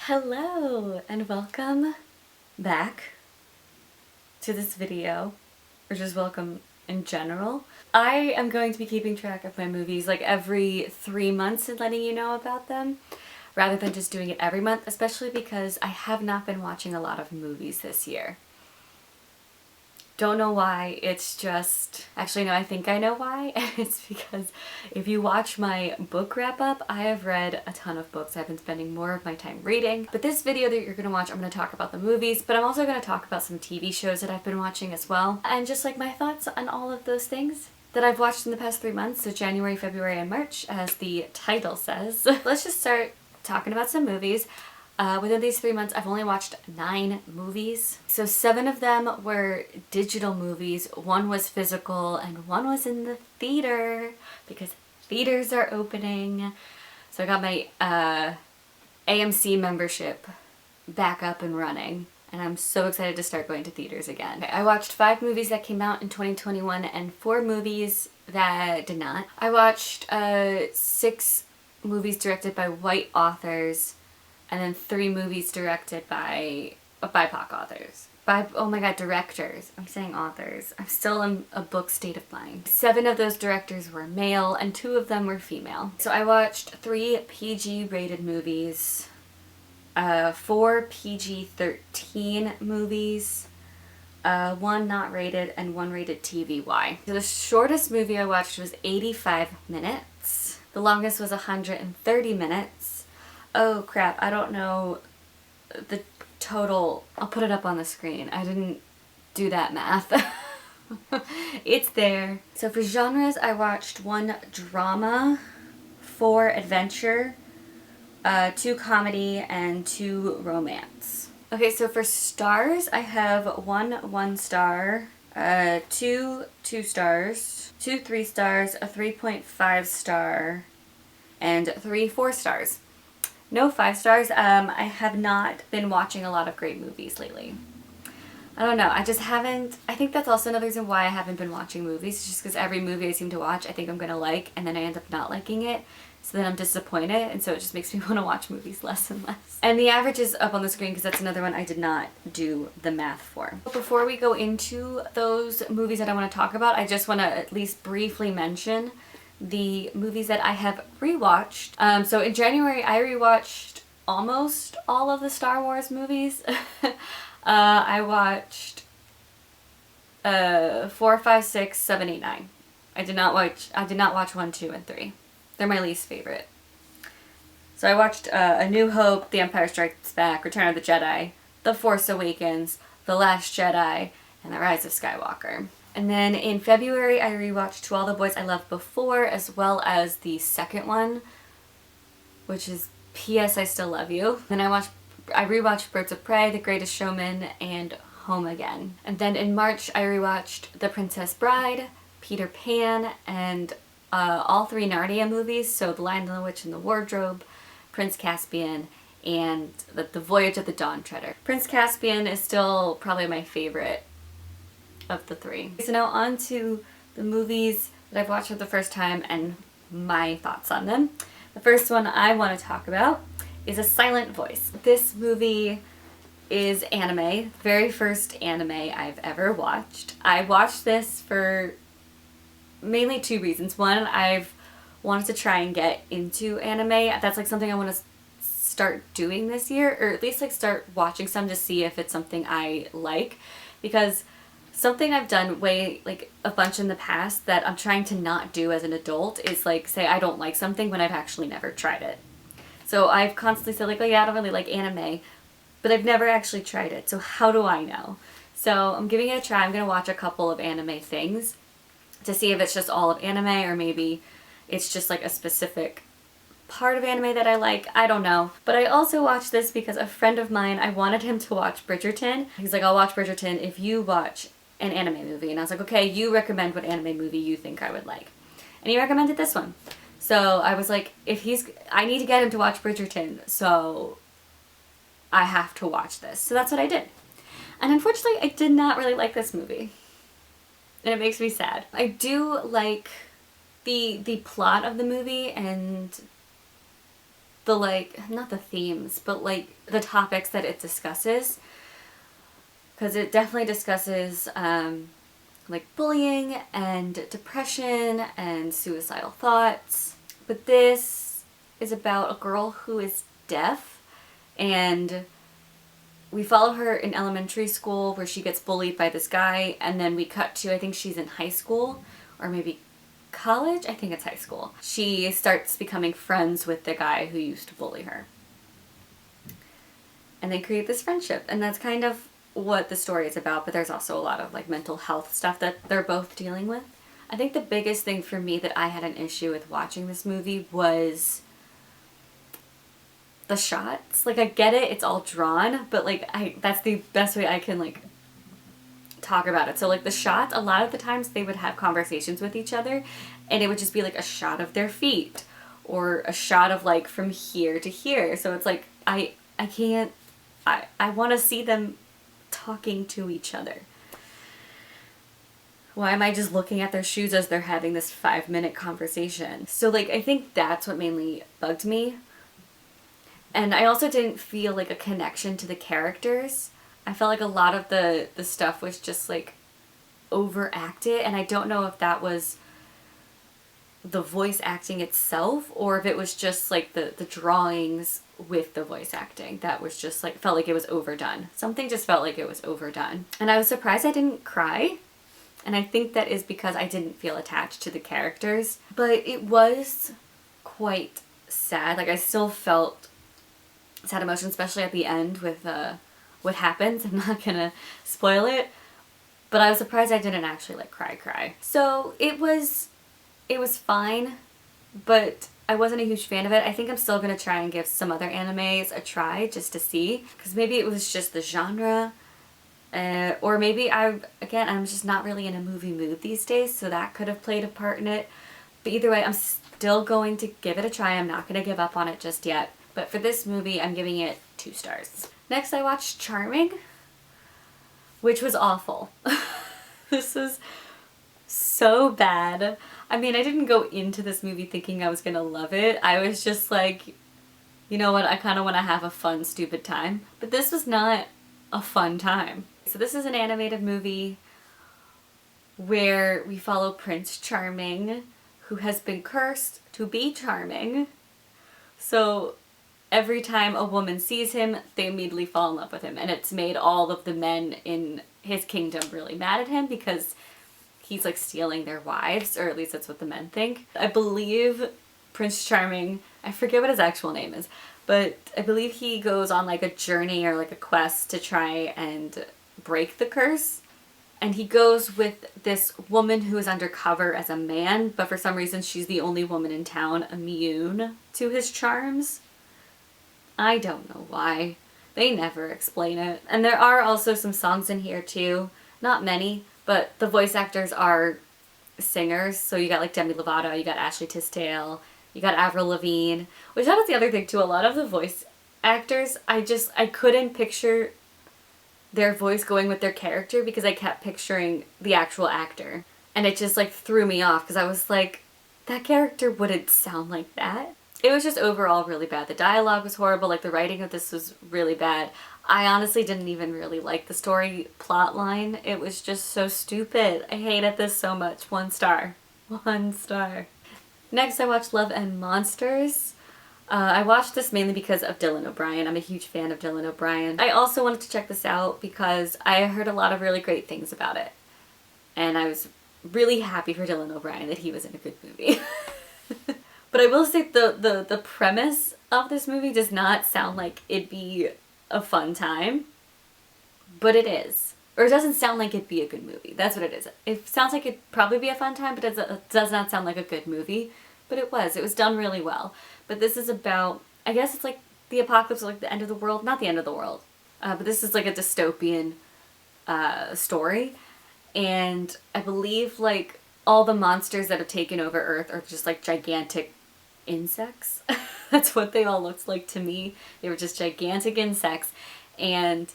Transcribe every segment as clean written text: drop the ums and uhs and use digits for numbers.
Hello and welcome back to this video, or just welcome in general. I am going to be keeping track of my movies like every 3 months and letting you know about them, rather than just doing it every month, especially because I have not been watching a lot of movies this year. Don't know why, it's just... Actually, no, I think I know why. It's because if you watch my book wrap-up, I have read a ton of books. I've been spending more of my time reading. But this video that you're going to watch, I'm going to talk about the movies, but I'm also going to talk about some TV shows that I've been watching as well. And just like my thoughts on all of those things that I've watched in the past 3 months, so January, February, and March, as the title says. Let's just start talking about some movies. Within these 3 months, I've only watched 9 movies. So 7 of them were digital movies, 1 was physical, and 1 was in the theater, because theaters are opening. So I got my AMC membership back up and running, and I'm so excited to start going to theaters again. I watched 5 movies that came out in 2021 and 4 movies that did not. I watched 6 movies directed by white authors, and then 3 movies directed by BIPOC authors. Oh my god, directors. I'm saying authors. I'm still in a book state of mind. 7 of those directors were male, and 2 of them were female. So I watched 3 PG rated movies, 4 PG-13 movies, 1 not rated, and 1 rated TVY. So the shortest movie I watched was 85 minutes. The longest was 130 minutes. Oh crap, I don't know the total. I'll put it up on the screen. I didn't do that math. It's there. So for genres, I watched 1 drama, 4 adventure, 2 comedy, and 2 romance. Okay, so for stars, I have 1 star, 2 stars, 2 3 stars, a 3.5 star, and 3 4 stars. No 5 stars. I have not been watching a lot of great movies lately. I don't know. I just haven't. I think that's also another reason why I haven't been watching movies. Just because every movie I seem to watch, I think I'm going to like, and then I end up not liking it. So then I'm disappointed, and so it just makes me want to watch movies less and less. And the average is up on the screen because that's another one I did not do the math for. But before we go into those movies that I want to talk about, I just want to at least briefly mention the movies that I have rewatched. So in January, I rewatched almost all of the Star Wars movies. I watched 4, 5, 6, 7, 8, 9. I did not watch 1, 2, and 3. They're my least favorite. So I watched A New Hope, The Empire Strikes Back, Return of the Jedi, The Force Awakens, The Last Jedi, and The Rise of Skywalker. And then in February, I rewatched To All the Boys I Loved Before, as well as the second one, which is P.S. I Still Love You. Then I rewatched Birds of Prey, The Greatest Showman, and Home Again. And then in March, I rewatched The Princess Bride, Peter Pan, and all 3 Narnia movies, so The Lion, the Witch, and the Wardrobe, Prince Caspian, and the Voyage of the Dawn Treader. Prince Caspian is still probably my favorite of the 3. So now on to the movies that I've watched for the first time and my thoughts on them. The first one I want to talk about is A Silent Voice. This movie is anime, the very first anime I've ever watched. I watched this for mainly 2 reasons. One, I've wanted to try and get into anime. That's like something I want to start doing this year, or at least like start watching some to see if it's something I like, because something I've done like a bunch in the past that I'm trying to not do as an adult is like say I don't like something when I've actually never tried it. So I've constantly said like, oh yeah, I don't really like anime, but I've never actually tried it. So how do I know? So I'm giving it a try. I'm going to watch a couple of anime things to see if it's just all of anime, or maybe it's just like a specific part of anime that I like. I don't know. But I also watched this because a friend of mine, I wanted him to watch Bridgerton. He's like, I'll watch Bridgerton if you watch an anime movie. And I was like, okay, you recommend what anime movie you think I would like. And he recommended this one. So I was like, I need to get him to watch Bridgerton, so I have to watch this. So that's what I did. And unfortunately, I did not really like this movie. And it makes me sad. I do like the plot of the movie and the like, not the themes, but like the topics that it discusses. Because it definitely discusses like bullying and depression and suicidal thoughts. But this is about a girl who is deaf, and we follow her in elementary school where she gets bullied by this guy, and then we cut to, I think she's in high school or maybe college. I think it's high school. She starts becoming friends with the guy who used to bully her. And they create this friendship, and that's kind of what the story is about, but there's also a lot of like mental health stuff that they're both dealing with. I think the biggest thing for me that I had an issue with watching this movie was the shots. Like, I get it, it's all drawn, but like that's the best way I can like talk about it. So like the shots, a lot of the times they would have conversations with each other, and it would just be like a shot of their feet or a shot of like from here to here. So it's like I can't, I want to see them talking to each other. Why am I just looking at their shoes as they're having this 5-minute conversation? So like I think that's what mainly bugged me. And I also didn't feel like a connection to the characters. I felt like a lot of the stuff was just like overacted, and I don't know if that was the voice acting itself or if it was just like the drawings with the voice acting that was just like, felt like it was overdone. Something just felt like it was overdone. And I was surprised I didn't cry. And I think that is because I didn't feel attached to the characters. But it was quite sad. Like I still felt sad emotion, especially at the end with what happens. I'm not gonna spoil it. But I was surprised I didn't actually like cry. So it was fine, but I wasn't a huge fan of it. I think I'm still gonna try and give some other animes a try just to see, because maybe it was just the genre, or maybe I'm just not really in a movie mood these days, so that could have played a part in it. But either way, I'm still going to give it a try. I'm not gonna give up on it just yet. But for this movie, I'm giving it 2 stars. Next, I watched Charming, which was awful. This was so bad. I mean, I didn't go into this movie thinking I was gonna love it. I was just like, you know what, I kind of want to have a fun, stupid time. But this was not a fun time. So this is an animated movie where we follow Prince Charming, who has been cursed to be charming. So every time a woman sees him, they immediately fall in love with him. And it's made all of the men in his kingdom really mad at him because he's like stealing their wives, or at least that's what the men think. I believe Prince Charming, I forget what his actual name is, but I believe he goes on like a journey or like a quest to try and break the curse. And he goes with this woman who is undercover as a man, but for some reason she's the only woman in town immune to his charms. I don't know why. They never explain it. And there are also some songs in here too. Not many, but the voice actors are singers. So you got like Demi Lovato, you got Ashley Tisdale, you got Avril Lavigne, which that was the other thing too. A lot of the voice actors, I couldn't picture their voice going with their character because I kept picturing the actual actor. And it just like threw me off because I was like, that character wouldn't sound like that. It was just overall really bad. The dialogue was horrible, like the writing of this was really bad. I honestly didn't even really like the story plot line. It was just so stupid. I hated this so much. 1 star. 1 star. Next I watched Love and Monsters. I watched this mainly because of Dylan O'Brien. I'm a huge fan of Dylan O'Brien. I also wanted to check this out because I heard a lot of really great things about it. And I was really happy for Dylan O'Brien that he was in a good movie. But I will say the premise of this movie does not sound like it'd be a fun time. But it is. Or it doesn't sound like it'd be a good movie. That's what it is. It sounds like it'd probably be a fun time, but it does not sound like a good movie. But it was. It was done really well. But this is about, I guess it's like the apocalypse, or like the end of the world. Not the end of the world. But this is like a dystopian story. And I believe like all the monsters that have taken over Earth are just like gigantic insects. That's what they all looked like to me. They were just gigantic insects. And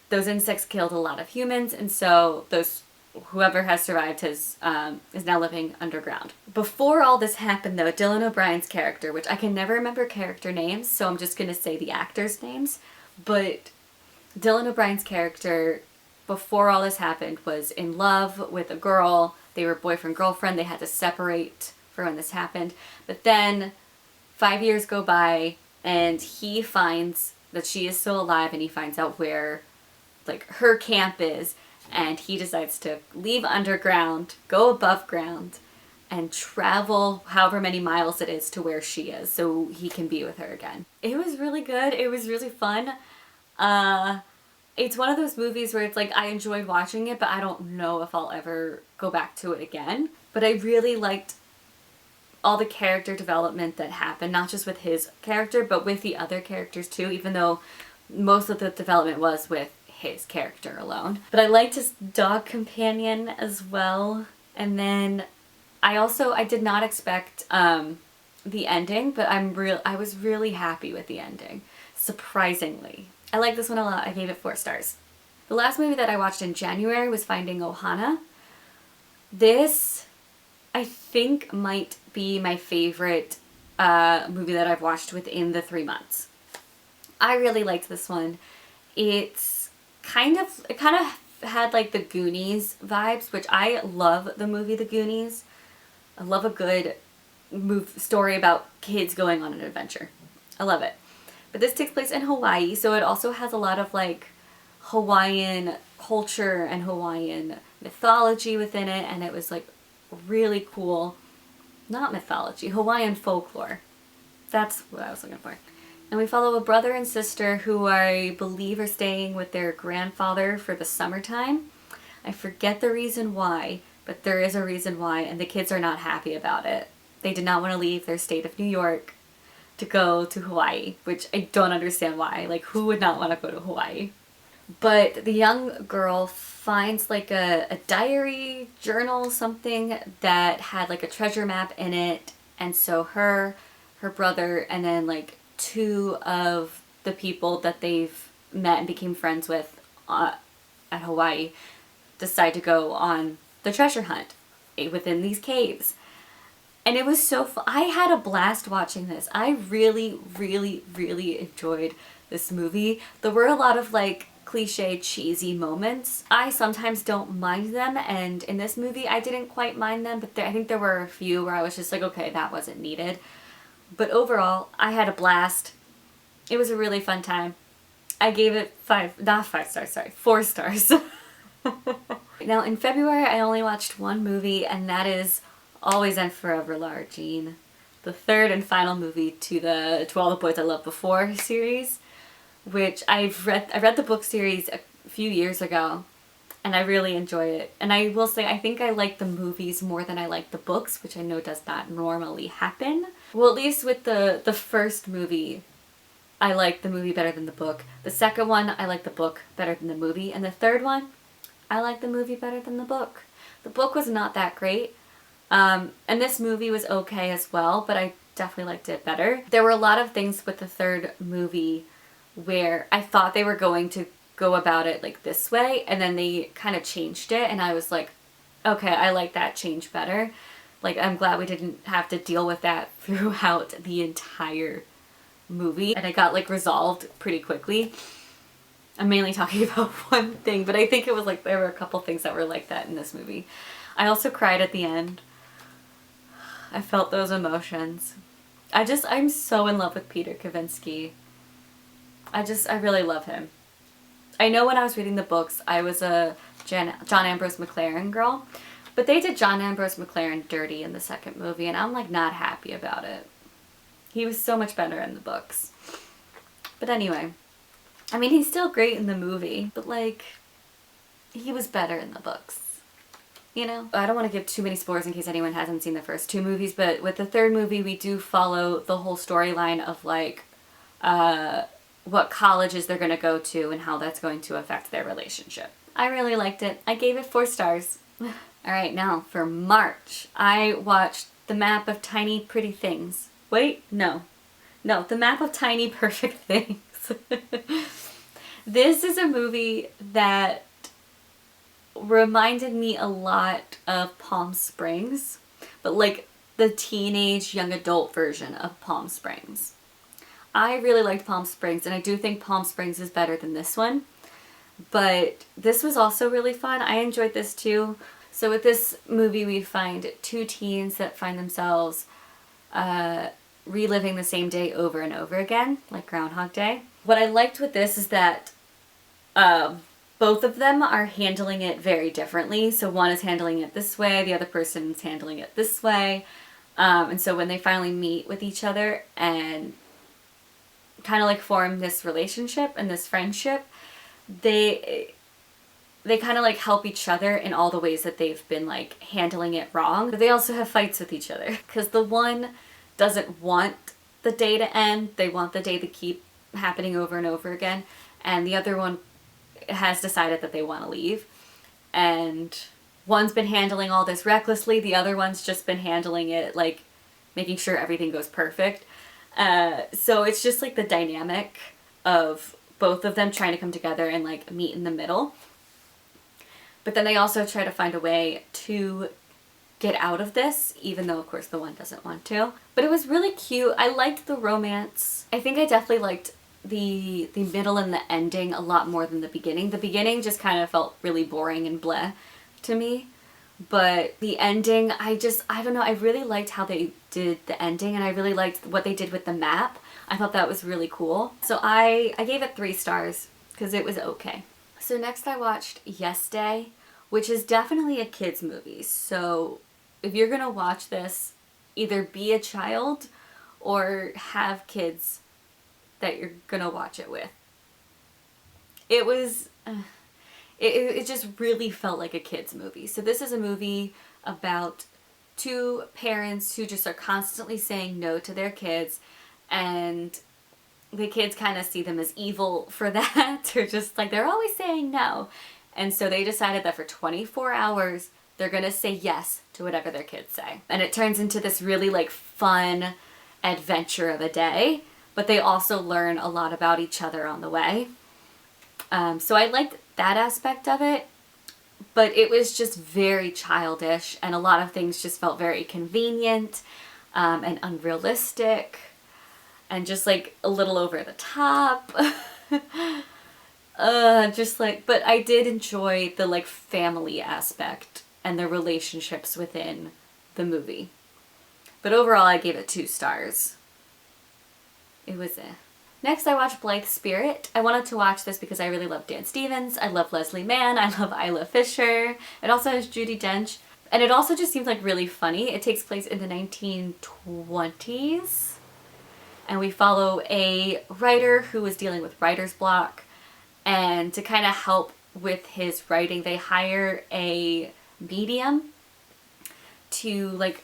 those insects killed a lot of humans. And so those whoever has survived is now living underground. Before all this happened though, Dylan O'Brien's character, which I can never remember character names, so I'm just gonna say the actors' names, but Dylan O'Brien's character, before all this happened, was in love with a girl. They were boyfriend-girlfriend. They had to separate for when this happened. But then 5 years go by and he finds that she is still alive, and he finds out where like her camp is, and he decides to leave underground, go above ground, and travel however many miles it is to where she is so he can be with her again. It was really good. It was really fun. It's one of those movies where it's like I enjoyed watching it, but I don't know if I'll ever go back to it again. But I really liked all the character development that happened, not just with his character, but with the other characters too, even though most of the development was with his character alone. But I liked his dog companion as well. And then I did not expect the ending, but I was really happy with the ending, surprisingly. I like this one a lot. I gave it 4 stars. The last movie that I watched in January was Finding Ohana. This, I think, might be my favorite movie that I've watched within the 3 months. I really liked this one. It kind of had like the Goonies vibes, which I love the movie The Goonies. I love a good story about kids going on an adventure. I love it. But this takes place in Hawaii, so it also has a lot of like Hawaiian culture and Hawaiian mythology within it, and it was like really cool. Not mythology, Hawaiian folklore. That's what I was looking for. And we follow a brother and sister who I believe are staying with their grandfather for the summertime. I forget the reason why, but there is a reason why, and the kids are not happy about it. They did not want to leave their state of New York to go to Hawaii, which I don't understand why. Like, who would not want to go to Hawaii? But the young girl finds like a diary, journal, something that had like a treasure map in it, and so her brother, and then like 2 of the people that they've met and became friends with at Hawaii decide to go on the treasure hunt within these caves. And it was so fun. I had a blast watching this. I really, really, really enjoyed this movie. There were a lot of like cliche, cheesy moments. I sometimes don't mind them, and in this movie I didn't quite mind them, but I think there were a few where I was just like, okay, that wasn't needed. But overall, I had a blast. It was a really fun time. I gave it 4 stars. Now in February I only watched one movie, and that is Always and Forever, Lara Jean. The 3rd and final movie to the To All the Boys I Loved Before series, which I read the book series a few years ago, and I really enjoy it. And I will say, I think I like the movies more than I like the books, which I know does not normally happen. Well, at least with the first movie, I like the movie better than the book. The second one, I like the book better than the movie. And the third one, I like the movie better than the book. The book was not that great. And this movie was okay as well, but I definitely liked it better. There were a lot of things with the third movie where I thought they were going to go about it like this way, and then they kind of changed it, and I was like, okay, I like that change better. Like, I'm glad we didn't have to deal with that throughout the entire movie, and it got like resolved pretty quickly. I'm mainly talking about one thing, but I think it was like there were a couple things that were like that in this movie. I also cried at the end. I felt those emotions. I'm so in love with Peter Kavinsky. I really love him. I know when I was reading the books, I was a John Ambrose McLaren girl, but they did John Ambrose McLaren dirty in the second movie, and I'm like not happy about it. He was so much better in the books. But anyway, I mean, he's still great in the movie, but like, he was better in the books. You know? I don't want to give too many spoilers in case anyone hasn't seen the first 2 movies, but with the third movie, we do follow the whole storyline of like, what colleges they're going to go to and how that's going to affect their relationship. I really liked it. I gave it 4 stars. Alright, now for March, I watched The Map of Tiny Pretty Things. Wait, no. No, The Map of Tiny Perfect Things. This is a movie that reminded me a lot of Palm Springs, but like the teenage young adult version of Palm Springs. I really liked Palm Springs, and I do think Palm Springs is better than this one, but this was also really fun. I enjoyed this too. So with this movie, we find two teens that find themselves reliving the same day over and over again, like Groundhog Day. What I liked with this is that both of them are handling it very differently. So one is handling it this way, the other person is handling it this way. And so when they finally meet with each other and kind of like form this relationship and this friendship, they kind of like help each other in all the ways that they've been like handling it wrong. But they also have fights with each other because the one doesn't want the day to end. They want the day to keep happening over and over again. And the other one has decided that they want to leave. And one's been handling all this recklessly. The other one's just been handling it like making sure everything goes perfect. So it's just like the dynamic of both of them trying to come together and like meet in the middle. But then they also try to find a way to get out of this, even though of course the one doesn't want to. But it was really cute. I liked the romance. I think I definitely liked the middle and the ending a lot more than the beginning. The beginning just kind of felt really boring and bleh to me. But the ending, I don't know, I really liked how they did the ending, and I really liked what they did with the map. I thought that was really cool. So I gave it 3 stars because it was okay. So next I watched Yes Day, which is definitely a kid's movie. So if you're gonna watch this, either be a child or have kids that you're gonna watch it with. It was, it just really felt like a kid's movie. So this is a movie about 2 parents who just are constantly saying no to their kids, and the kids kind of see them as evil for that. Or just like, they're always saying no. And so they decided that for 24 hours, they're gonna say yes to whatever their kids say. And it turns into this really like fun adventure of a day, but they also learn a lot about each other on the way. So I liked that aspect of it, but it was just very childish, and a lot of things just felt very convenient and unrealistic and just like a little over the top. Just like, but I did enjoy the like family aspect and the relationships within the movie. But overall I gave it 2 stars. It was Next I watched Blythe Spirit. I wanted to watch this because I really love Dan Stevens, I love Leslie Mann, I love Isla Fisher. It also has Judi Dench. And it also just seems like really funny. It takes place in the 1920s. And we follow a writer who is dealing with writer's block. And to kind of help with his writing, they hire a medium to like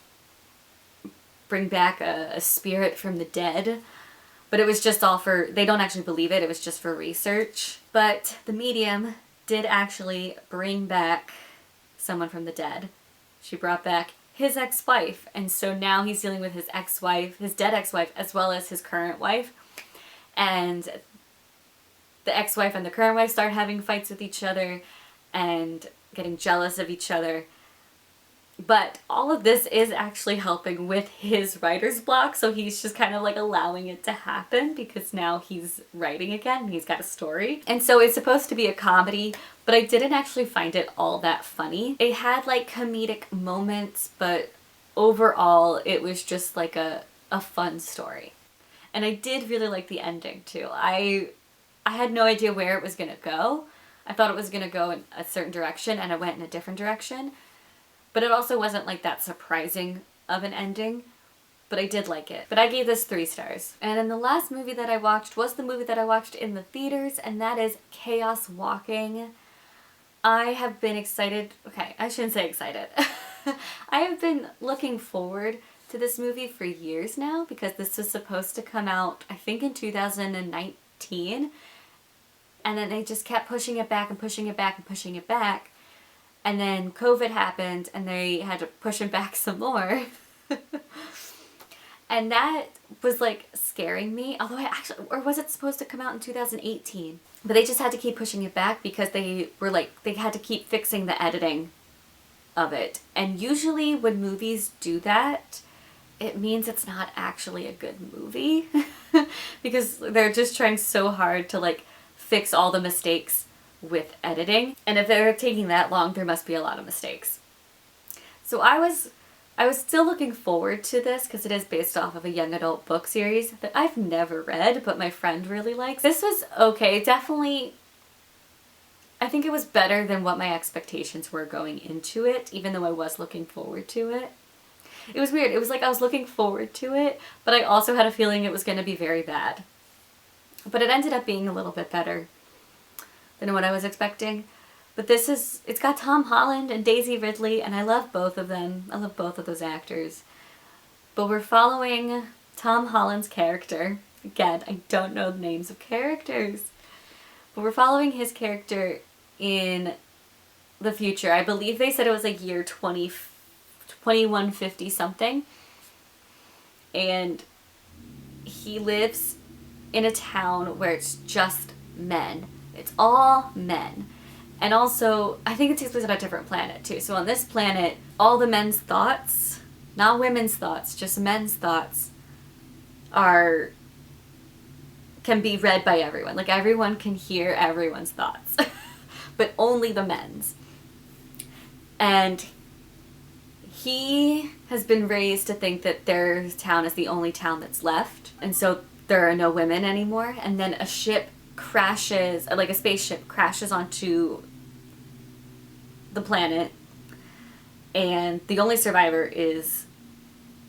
bring back a spirit from the dead. But it was just all for, they don't actually believe it, it was just for research. But the medium did actually bring back someone from the dead. She brought back his ex-wife, and so now he's dealing with his ex-wife, his dead ex-wife, as well as his current wife. And the ex-wife and the current wife start having fights with each other and getting jealous of each other. But all of this is actually helping with his writer's block, so he's just kind of like allowing it to happen because now he's writing again and he's got a story. And so it's supposed to be a comedy, but I didn't actually find it all that funny. It had like comedic moments, but overall it was just like a fun story. And I did really like the ending too. I had no idea where it was gonna go. I thought it was gonna go in a certain direction and it went in a different direction. But it also wasn't like that surprising of an ending, but I did like it. But I gave this 3 stars. And then the last movie that I watched was the movie that I watched in the theaters, and that is Chaos Walking. I have been excited, okay, I shouldn't say excited. I have been looking forward to this movie for years now because this was supposed to come out, I think in 2019. And then they just kept pushing it back and pushing it back and pushing it back. And then COVID happened and they had to push it back some more. And that was like scaring me, although I actually, or was it supposed to come out in 2018? But they just had to keep pushing it back because they were like, they had to keep fixing the editing of it. And usually when movies do that, it means it's not actually a good movie because they're just trying so hard to like fix all the mistakes with editing. And if they're taking that long, there must be a lot of mistakes. So I was still looking forward to this because it is based off of a young adult book series that I've never read, but my friend really likes. This was okay, definitely. I think it was better than what my expectations were going into it, even though I was looking forward to it. It was weird. It was like I was looking forward to it, but I also had a feeling it was going to be very bad. But it ended up being a little bit better than what I was expecting. But it's got Tom Holland and Daisy Ridley, and I love both of them. I love both of those actors. But we're following Tom Holland's character. Again, I don't know the names of characters. But we're following his character in the future. I believe they said it was like year 2150 something. And he lives in a town where it's just men. It's all men. And also, I think it takes place on a different planet too. So on this planet, all the men's thoughts, not women's thoughts, just men's thoughts, can be read by everyone. Like everyone can hear everyone's thoughts, but only the men's. And he has been raised to think that their town is the only town that's left. And so there are no women anymore. And then a ship crashes, like a spaceship crashes onto the planet, and the only survivor is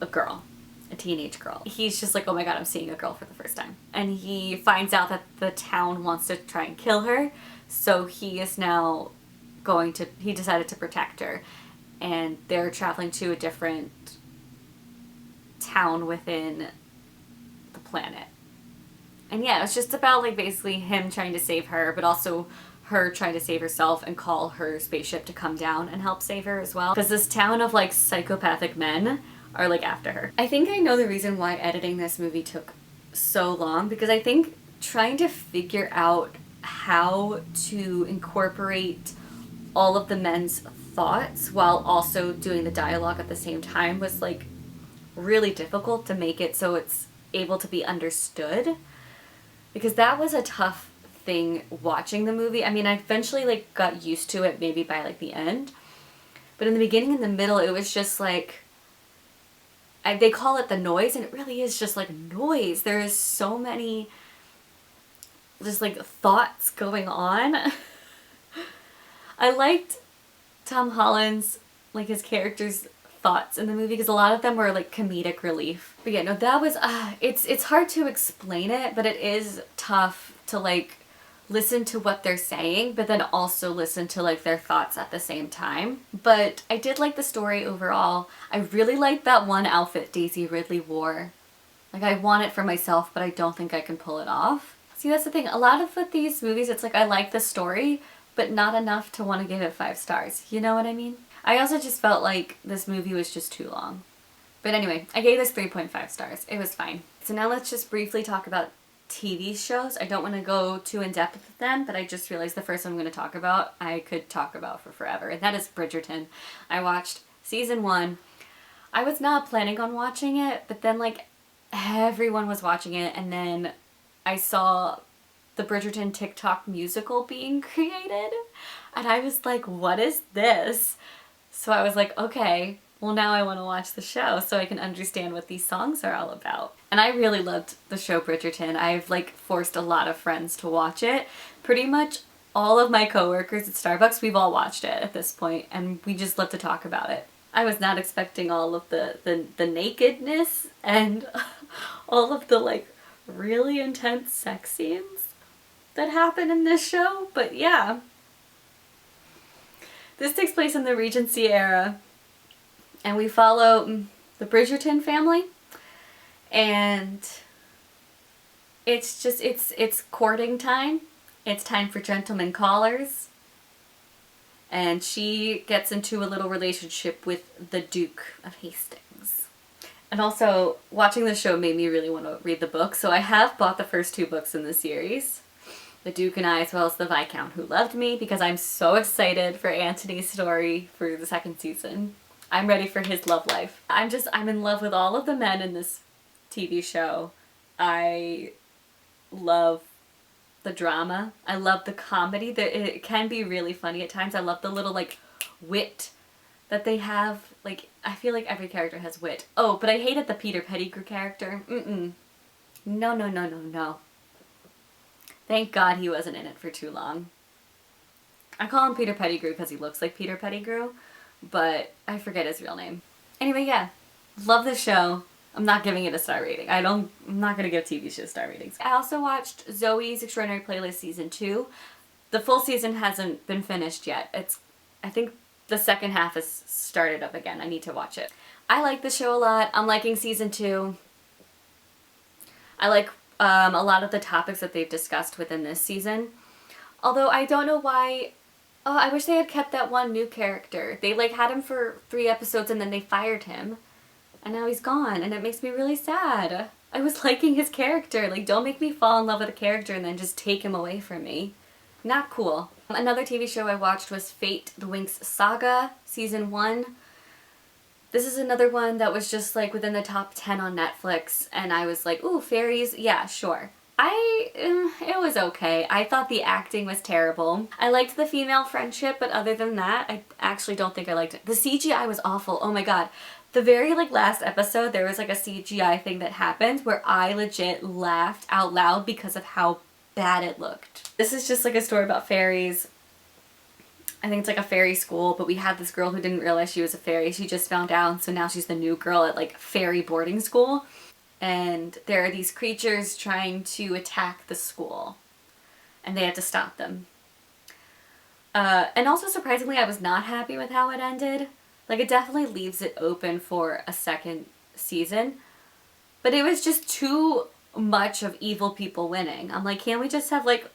a girl, a teenage girl. He's just like, oh my god, I'm seeing a girl for the first time. And he finds out that the town wants to try and kill her, so he is now he decided to protect her. And they're traveling to a different town within the planet. And yeah, it's just about like basically him trying to save her, but also her trying to save herself and call her spaceship to come down and help save her as well. Because this town of like psychopathic men are like after her. I think I know the reason why editing this movie took so long, because I think trying to figure out how to incorporate all of the men's thoughts while also doing the dialogue at the same time was like really difficult to make it so it's able to be understood. Because that was a tough thing watching the movie. I mean, I eventually like got used to it maybe by like the end. But in the beginning and the middle, it was just like, they call it the noise, and it really is just like noise. There is so many just like thoughts going on. I liked Tom Holland's, like his character's thoughts in the movie because a lot of them were like comedic relief. But yeah, no, that was, it's hard to explain it, but it is tough to like listen to what they're saying, but then also listen to like their thoughts at the same time. But I did like the story overall. I really liked that one outfit Daisy Ridley wore. Like I want it for myself, but I don't think I can pull it off. See, that's the thing. A lot of with these movies, it's like I like the story, but not enough to want to give it 5 stars. You know what I mean? I also just felt like this movie was just too long. But anyway, I gave this 3.5 stars. It was fine. So now let's just briefly talk about TV shows. I don't want to go too in depth with them, but I just realized the first one I'm going to talk about, I could talk about for forever, and that is Bridgerton. I watched season 1. I was not planning on watching it, but then like everyone was watching it, and then I saw the Bridgerton TikTok musical being created, and I was like, what is this? So I was like, okay, well now I want to watch the show so I can understand what these songs are all about. And I really loved the show Bridgerton. I've like forced a lot of friends to watch it. Pretty much all of my coworkers at Starbucks, we've all watched it at this point, and we just love to talk about it. I was not expecting all of the nakedness and all of the like really intense sex scenes that happen in this show, but yeah. This takes place in the Regency era, and we follow the Bridgerton family, and it's just, it's courting time. It's time for gentlemen callers, and she gets into a little relationship with the Duke of Hastings. And also, watching the show made me really want to read the book, so I have bought the first 2 books in the series. The Duke and I, as well as The Viscount Who Loved Me, because I'm so excited for Anthony's story for the 2nd season. I'm ready for his love life. I'm in love with all of the men in this TV show. I love the drama. I love the comedy. It can be really funny at times. I love the little, like, wit that they have. Like, I feel like every character has wit. Oh, but I hated the Peter Pettigrew character. No, no, no, no, no. Thank God he wasn't in it for too long. I call him Peter Pettigrew because he looks like Peter Pettigrew, but I forget his real name. Anyway, yeah. Love this show. I'm not giving it a star rating. I'm not gonna give TV shows star ratings. I also watched Zoey's Extraordinary Playlist Season 2. The full season hasn't been finished yet. I think the second half has started up again. I need to watch it. I like the show a lot. I'm liking Season 2. I like a lot of the topics that they've discussed within this season. Although I don't know why... Oh, I wish they had kept that one new character. They, like, had him for 3 episodes and then they fired him. And now he's gone, and it makes me really sad. I was liking his character. Like, don't make me fall in love with a character and then just take him away from me. Not cool. Another TV show I watched was Fate the Winx Saga, Season 1. This is another one that was just, like, within the top 10 on Netflix, and I was like, ooh, fairies? Yeah, sure. It was okay. I thought the acting was terrible. I liked the female friendship, but other than that, I actually don't think I liked it. The CGI was awful. Oh my god. The very, like, last episode, there was, like, a CGI thing that happened where I legit laughed out loud because of how bad it looked. This is just, like, a story about fairies. I think it's, like, a fairy school, but we had this girl who didn't realize she was a fairy. She just found out, so now she's the new girl at, like, fairy boarding school. And there are these creatures trying to attack the school. And they had to stop them. And also, surprisingly, I was not happy with how it ended. Like, it definitely leaves it open for a 2nd season. But it was just too much of evil people winning. I'm like, can't we just have, like,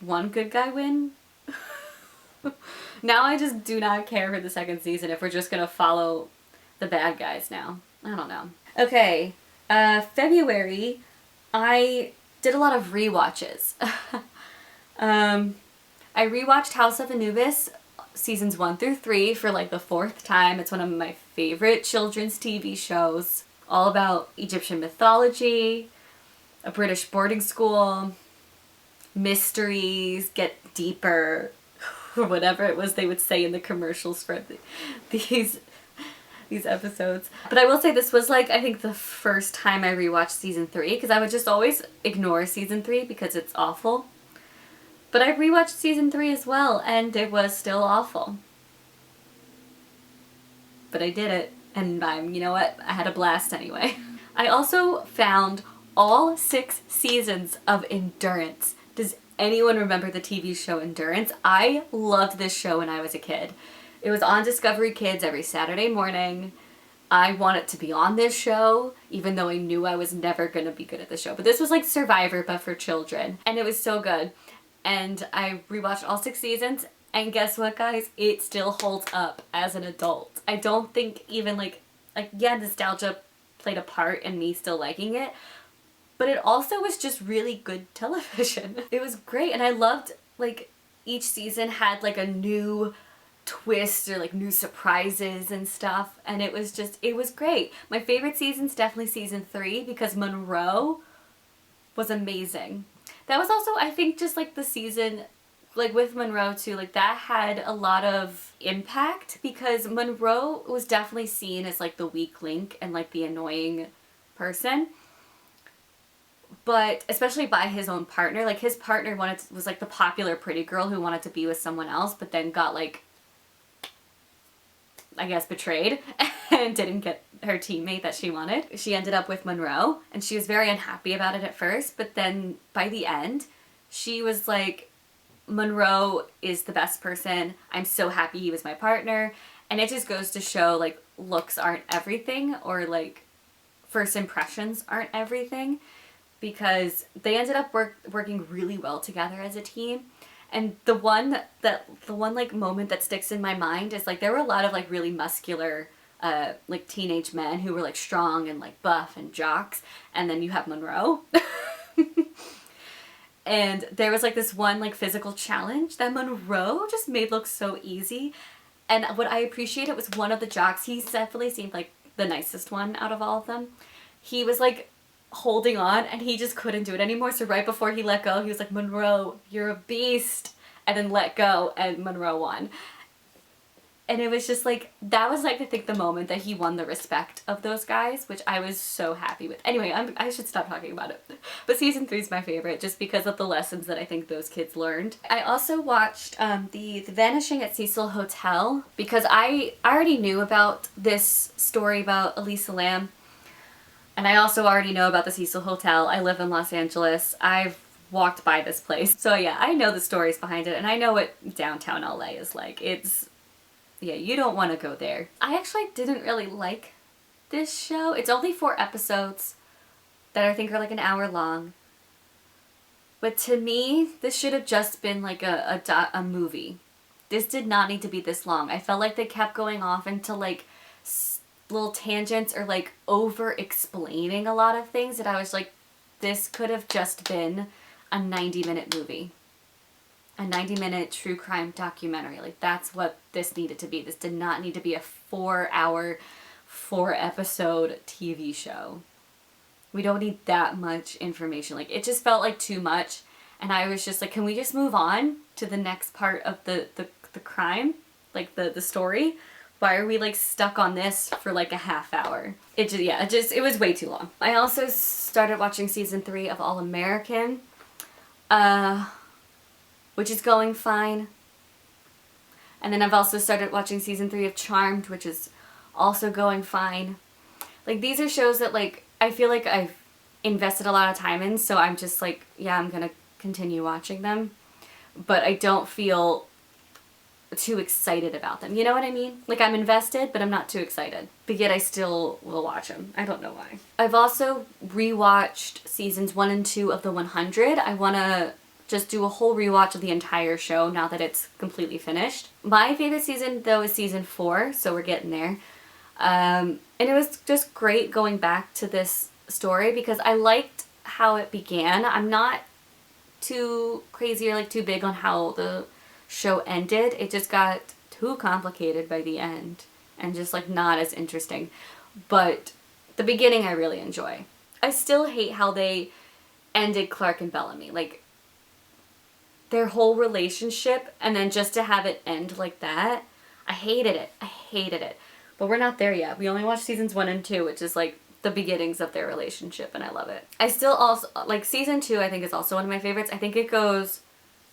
one good guy win? Now I just do not care for the 2nd season if we're just gonna follow the bad guys now. I don't know. Okay. February, I did a lot of rewatches. I rewatched House of Anubis seasons 1 through 3 for like the 4th time. It's one of my favorite children's TV shows. All about Egyptian mythology, a British boarding school, mysteries, get deeper, or whatever it was they would say in the commercials for these episodes. But I will say this was like, I think the first time I rewatched season 3, because I would just always ignore season 3 because it's awful. But I rewatched season 3 as well, and it was still awful. But I did it, and you know what? I had a blast anyway. I also found all 6 seasons of Endurance. Does anyone remember the TV show Endurance? I loved this show when I was a kid. It was on Discovery Kids every Saturday morning. I wanted to be on this show, even though I knew I was never going to be good at the show. But this was like Survivor, but for children. And it was so good. And I rewatched all 6 seasons, and guess what, guys? It still holds up as an adult. I don't think even like yeah, nostalgia played a part in me still liking it, but it also was just really good television. It was great, and I loved, like, each season had like a new twist or like new surprises and stuff, and it was great. My favorite season's definitely season 3 because Monroe was amazing. That was also, I think, just like the season, like with Monroe too, like that had a lot of impact because Monroe was definitely seen as like the weak link and like the annoying person. But especially by his own partner, like his partner was like the popular pretty girl who wanted to be with someone else, but then got like, I guess, betrayed and didn't get her teammate that she wanted. She ended up with Monroe, and she was very unhappy about it at first, but then by the end, she was like, Monroe is the best person. I'm so happy he was my partner. And it just goes to show, like, looks aren't everything, or like first impressions aren't everything, because they ended up working really well together as a team. And the one like moment that sticks in my mind is like there were a lot of like really muscular like teenage men who were like strong and like buff and jocks, and then you have Monroe. And there was like this one like physical challenge that Monroe just made look so easy. And what I appreciated was one of the jocks, he definitely seemed like the nicest one out of all of them. He was like holding on and he just couldn't do it anymore. So right before he let go, he was like, Monroe, you're a beast. And then let go, and Monroe won. And it was just like, that was like, I think the moment that he won the respect of those guys, which I was so happy with. Anyway, I should stop talking about it. But season 3 is my favorite just because of the lessons that I think those kids learned. I also watched the Vanishing at Cecil Hotel because I already knew about this story about Elisa Lam. And I also already know about the Cecil Hotel. I live in Los Angeles. I've walked by this place. So yeah, I know the stories behind it and I know what downtown LA is like. Yeah, you don't want to go there. I actually didn't really like this show. It's only 4 episodes that I think are like an hour long. But to me, this should have just been like a movie. This did not need to be this long. I felt like they kept going off into like little tangents or like over explaining a lot of things that I was like, this could have just been a 90-minute movie. A 90-minute true crime documentary. Like, that's what this needed to be. This did not need to be a 4-hour, 4-episode TV show. We don't need that much information. Like, it just felt like too much. And I was just like, can we just move on to the next part of the crime? Like, the story? Why are we, like, stuck on this for, like, a half hour? It was way too long. I also started watching season 3 of All American. Which is going fine. And then I've also started watching season 3 of Charmed, which is also going fine. Like, these are shows that, like, I feel like I've invested a lot of time in, so I'm just like, yeah, I'm gonna continue watching them. But I don't feel too excited about them. You know what I mean? Like, I'm invested, but I'm not too excited. But yet I still will watch them. I don't know why. I've also rewatched seasons 1 and 2 of The 100. I want to just do a whole rewatch of the entire show now that it's completely finished. My favorite season, though, is season 4, so we're getting there. And it was just great going back to this story because I liked how it began. I'm not too crazy or like too big on how the show ended. It just got too complicated by the end and just like not as interesting. But the beginning I really enjoy. I still hate how they ended Clark and Bellamy. Like, their whole relationship, and then just to have it end like that, I hated it. I hated it. But we're not there yet. We only watched seasons 1 and 2, which is like the beginnings of their relationship, and I love it. I still also, like, season 2 I think is also one of my favorites. I think it goes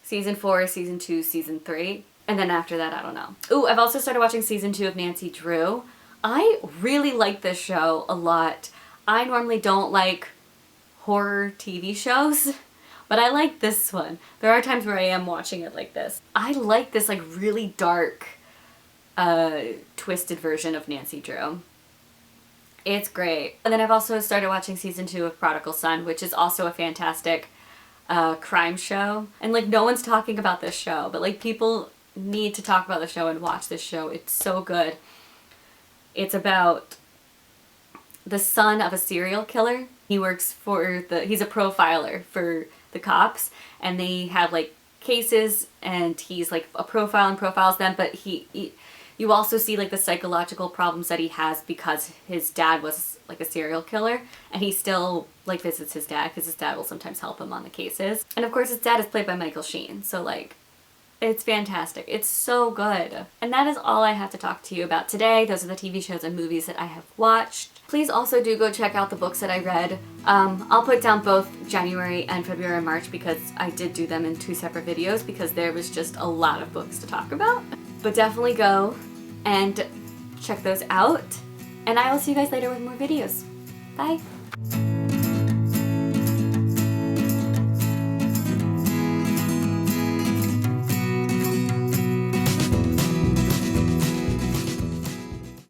season 4, season 2, season 3, and then after that, I don't know. Ooh, I've also started watching season 2 of Nancy Drew. I really like this show a lot. I normally don't like horror TV shows, but I like this one. There are times where I am watching it like this. I like this like really dark, twisted version of Nancy Drew. It's great. And then I've also started watching season 2 of Prodigal Son, which is also a fantastic crime show. And like no one's talking about this show, but like people need to talk about the show and watch this show. It's so good. It's about the son of a serial killer. He works for he's a profiler for the cops, and they have like cases and he's like a profile and profiles them, but you also see like the psychological problems that he has because his dad was like a serial killer, and he still like visits his dad because his dad will sometimes help him on the cases. And of course his dad is played by Michael Sheen, so like it's fantastic. It's so good. And that is all I have to talk to you about today. Those are the TV shows and movies that I have watched. Please also do go check out the books that I read. I'll put down both January and February and March because I did do them in 2 separate videos because there was just a lot of books to talk about. But definitely go and check those out. And I will see you guys later with more videos. Bye!